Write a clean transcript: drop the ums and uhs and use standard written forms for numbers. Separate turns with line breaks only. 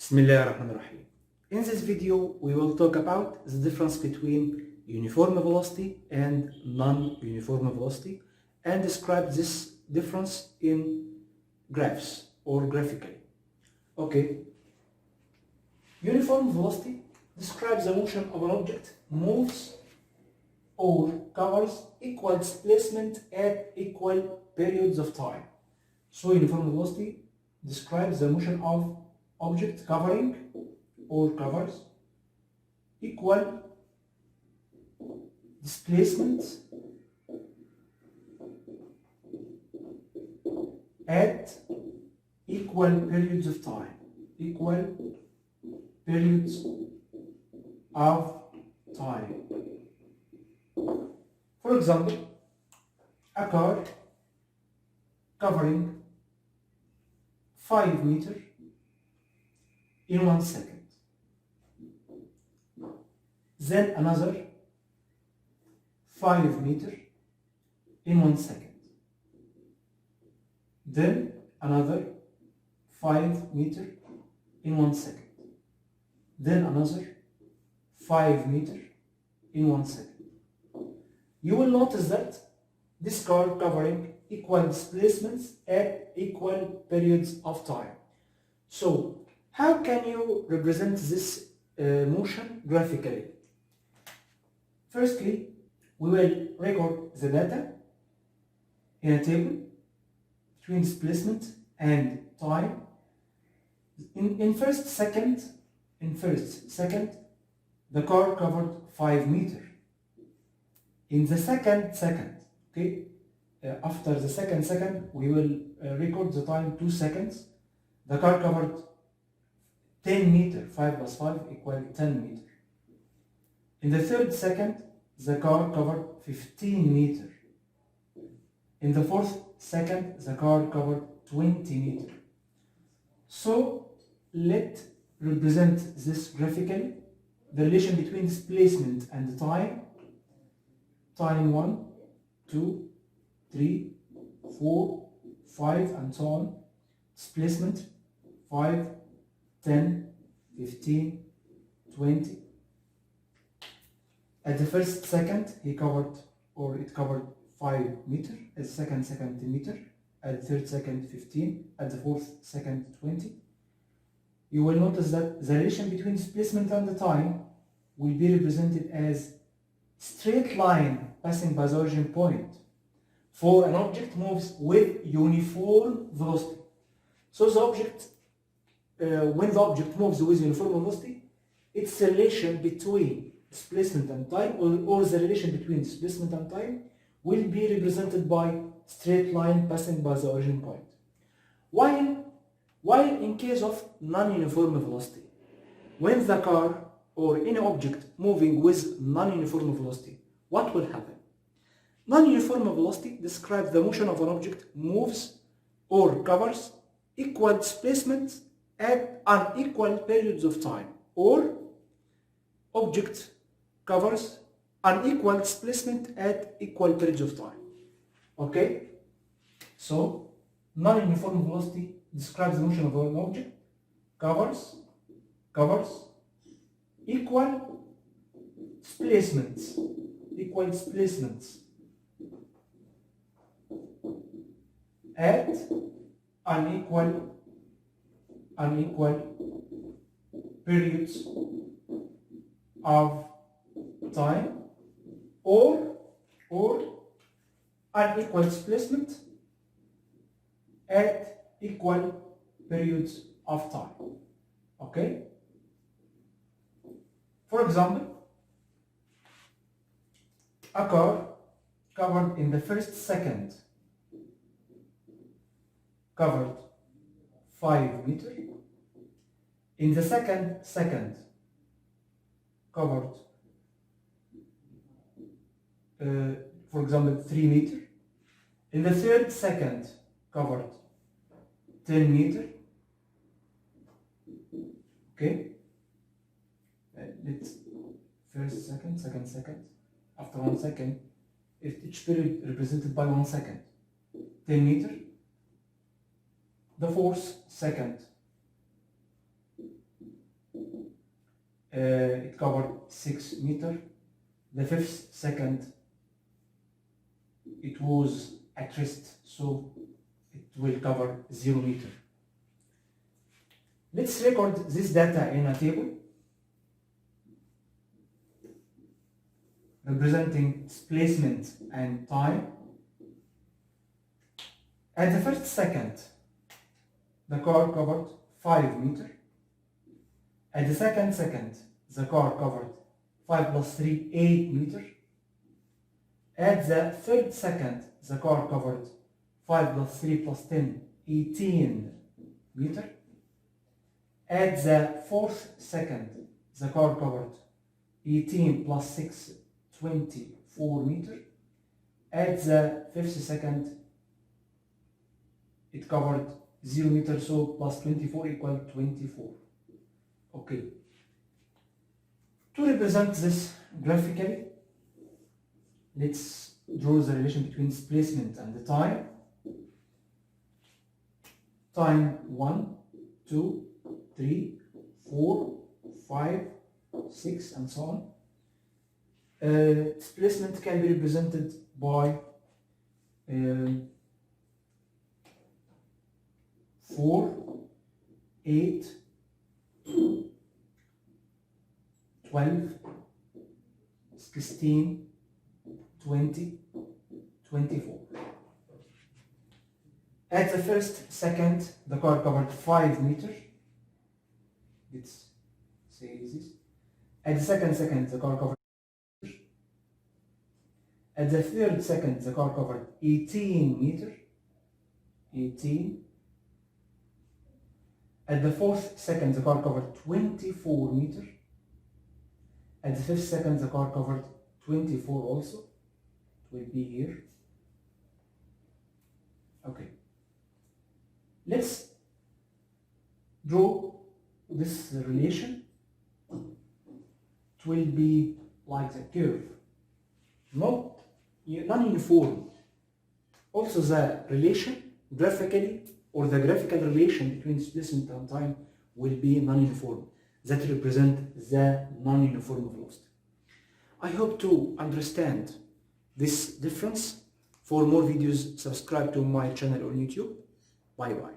Bismillahirrahmanirrahim. In this video, we will talk about the difference between uniform velocity and non-uniform velocity and describe this difference in graphs or graphically. Okay. Uniform velocity describes the motion of an object moves or covers equal displacement at equal periods of time. So uniform velocity describes the motion of object covering or covers equal displacement at equal periods of time. Equal periods of time. For example, a car covering 5 meters in 1 second. Then another 5 meters in 1 second. Then another 5 meters in 1 second. Then another 5 meters in 1 second. You will notice that this car covering equal displacements at equal periods of time. So, how can you represent this motion graphically? Firstly, we will record the data in a table between displacement and time. In first second, the car covered 5 meters. In the second, okay, after the second, we will record the time 2 seconds. The car covered 10 meters, 5 plus 5 equal 10 meters. In the third second, the car covered 15 meters. In the fourth second, the car covered 20 meters. So, let's represent this graphically. The relation between displacement and time. Time 1, 2, 3, 4, 5, and so on. Displacement 5, 10, 15, 20. At the first second, it covered 5 meters. At the second 10 meters. At the third second, 15. At the fourth second, 20. You will notice that the relation between displacement and the time will be represented as straight line passing by the origin point for an object moves with uniform velocity. So the object, when the object moves with uniform velocity, its relation between displacement and time, or the relation between displacement and time, will be represented by straight line passing by the origin point. While in case of non-uniform velocity, when the car or any object moving with non-uniform velocity, what will happen? Non-uniform velocity describes the motion of an object moves or covers equal displacement at unequal periods of time, or object covers unequal displacement at equal periods of time. Okay? So, non-uniform velocity describes the motion of an object covers equal displacements at unequal periods of time, or unequal displacement at equal periods of time. Okay? For example, a car covered in the first second covered 5 meters. In the second covered, for example, 3 meters. In the third second covered 10 meters. Okay? Let's first second. After 1 second, each period represented by 1 second. 10 meters. The fourth second it covered 6 meters. The 5th second it was at rest, so it will cover 0 meter. Let's record this data in a table representing displacement and time. At the 1st second, the car covered 5 meters. At the 2nd second, the car covered 5 plus 3, 8 meters. At the 3rd second, the car covered 5 plus 3 plus 10, 18 meters. At the 4th second, the car covered 18 plus 6, 24 meters. At the 5th second, it covered 0 meters, so plus 24 equal 24. Okay. To represent this graphically, let's draw the relation between displacement and the time. Time 1, 2, 3, 4, 5, 6, and so on. Displacement can be represented by 4, 8, 12, 16, 20, 24. At the 1st second, the car covered 5 meters. Let's say this. At the 2nd second, the car covered 5 meters. At the 3rd second, the car covered 18 meters. 18. At the 4th second, the car covered 24 meters. At the 5th second, the car covered 24 also. It will be here. Okay. Let's draw this relation. It will be like the curve, non-uniform. Also the relation graphically, or the graphical relation between displacement and time will be non-uniform. That represent the non-uniform velocity. I hope to understand this difference. For more videos, subscribe to my channel on YouTube. Bye bye.